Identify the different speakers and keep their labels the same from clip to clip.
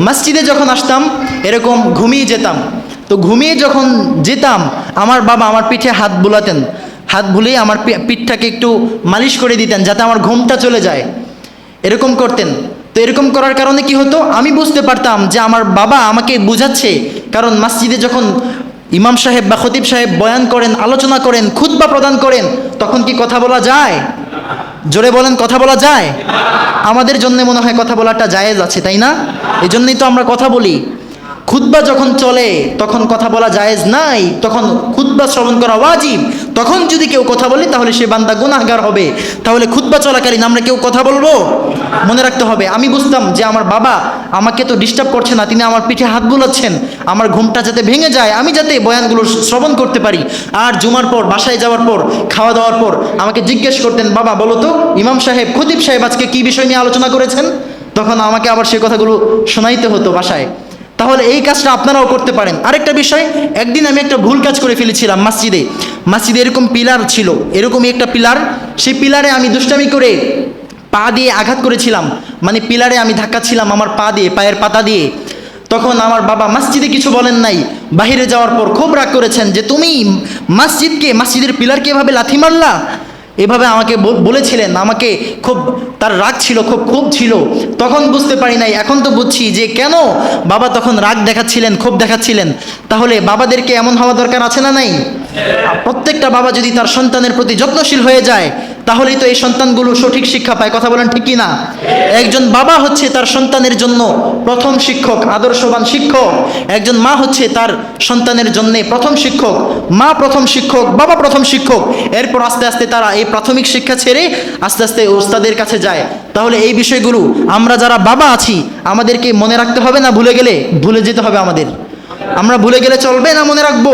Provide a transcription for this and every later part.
Speaker 1: মসজিদে যখন আসতাম এরকম ঘুমিয়ে যেতাম। তো ঘুমিয়ে যখন যেতাম আমার বাবা আমার পিঠে হাত বুলাতেন, হাত বুলিয়ে আমার পিঠটাকে একটু মালিশ করে দিতেন যাতে আমার ঘুমটা চলে যায়, এরকম করতেন। তো এরকম করার কারণে কি হতো, আমি বুঝতে পারতাম যে আমার বাবা আমাকে বুঝাচ্ছে। কারণ মসজিদে যখন ইমাম সাহেব বা খতিব সাহেব বয়ান করেন, আলোচনা করেন, খুতবা প্রদান করেন, তখন কি কথা বলা যায়? জোরে বলেন, কথা বলা যায়? আমাদের জন্য মনে হয় কথা বলাটা জায়েজ আছে, তাই না? এই জন্যই তো আমরা কথা বলি। খুতবা যখন চলে তখন কথা বলা জায়েজ নাই, তখন খুতবা শ্রবণ করা ওয়াজিব। তখন যদি কেউ কথা বলে তাহলে সে বান্দা গুনাহগার হবে। তাহলে খুতবা চলাকালীন আমরা কেউ কথা বলবো? মনে রাখতে হবে। আমি বুঝতাম যে আমার বাবা আমাকে তো ডিস্টার্ব করছে না, তিনি আমার পিঠে হাত বুলাচ্ছেন আমার ঘুমটা যাতে ভেঙে যায়, আমি যাতে বয়ানগুলো শ্রবণ করতে পারি। আর জুমার পর বাসায় যাওয়ার পর খাওয়া দাওয়ার পর আমাকে জিজ্ঞেস করতেন, বাবা বলো তো ইমাম সাহেব খতিব সাহেব আজকে কী বিষয় নিয়ে আলোচনা করেছেন? তখন আমাকে আবার সে কথাগুলো শোনাইতে হতো বাসায়। তাহলে এই কাজটা আপনারাও করতে পারেন। আরেকটা বিষয়, একদিন আমি একটা ভুল কাজ করে ফেলেছিলাম। মসজিদে এরকম পিলার ছিল, এরকমই একটা পিলার, সেই পিলারে আমি দুষ্টামি করে পা দিয়ে আঘাত করেছিলাম। মানে পিলারে আমি ধাক্কাচ্ছিলাম আমার পা দিয়ে, পায়ের পাতা দিয়ে। তখন আমার বাবা মসজিদে কিছু বলেন নাই, বাহিরে যাওয়ার পর খুব রাগ করেছেন যে তুমি মসজিদের পিলারকে এভাবে লাথি মারলা, এভাবে আমাকে বলেছিলেন। আমাকে খুব তার রাগ ছিল, খুব ছিল। তখন বুঝতে পারি নাই, এখন তো বুঝছি যে কেন বাবা তখন রাগ দেখাচ্ছিলেন, ক্ষোভ দেখাচ্ছিলেন। তাহলে বাবাদেরকে এমন হওয়া দরকার আছে না নাই? প্রত্যেকটা বাবা যদি তার সন্তানের প্রতি যত্নশীল হয়ে যায় তাহলেই তো এই সন্তানগুলো সঠিক শিক্ষা পায়। কথা বলেন ঠিক কি না? একজন বাবা হচ্ছে তার সন্তানের জন্য প্রথম শিক্ষক, আদর্শবান শিক্ষক। একজন মা হচ্ছে তার সন্তানের জন্য প্রথম শিক্ষক। মা প্রথম শিক্ষক, বাবা প্রথম শিক্ষক। এরপর আস্তে আস্তে তারা এই প্রাথমিক শিক্ষা ছেড়ে আস্তে আস্তে ওস্তাদের কাছে যায়। তাহলে এই বিষয়গুলো আমরা যারা বাবা আছি আমাদেরকে মনে রাখতে হবে না? ভুলে যেতে হবে আমাদের? আমরা ভুলে গেলে চলবে না? মনে রাখবো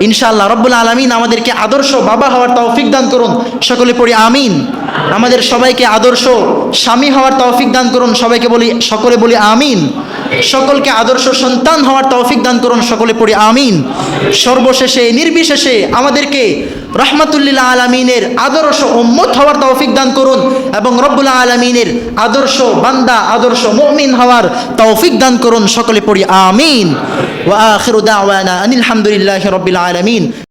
Speaker 1: ইনশাআল্লাহ। রব্বুল আলামিন আমাদেরকে আদর্শ বাবা হওয়ার তৌফিক দান করুন, সকলে পড়ি আমিন। আমাদের সবাইকে আদর্শ স্বামী হওয়ার তৌফিক দান করুন, সকলে বলি আমিন। সকলকে আদর্শ সন্তান হওয়ার তৌফিক দান করুন, সকলে পড়ি আমিন। সর্বশেষে নির্বিশেষে আমাদেরকে রাহমাতুল্লিল আলামিনের আদর্শ উম্মত হওয়ার তৌফিক দান করুন এবং রব্বুল আলামিনের আদর্শ বান্দা, আদর্শ মুমিন হওয়ার তৌফিক দান করুন, সকলে পড়ি আমিন। ওয়া আখিরু দাওয়ানা আনিল হামদুলিল্লাহি রাব্বিল আলামিন।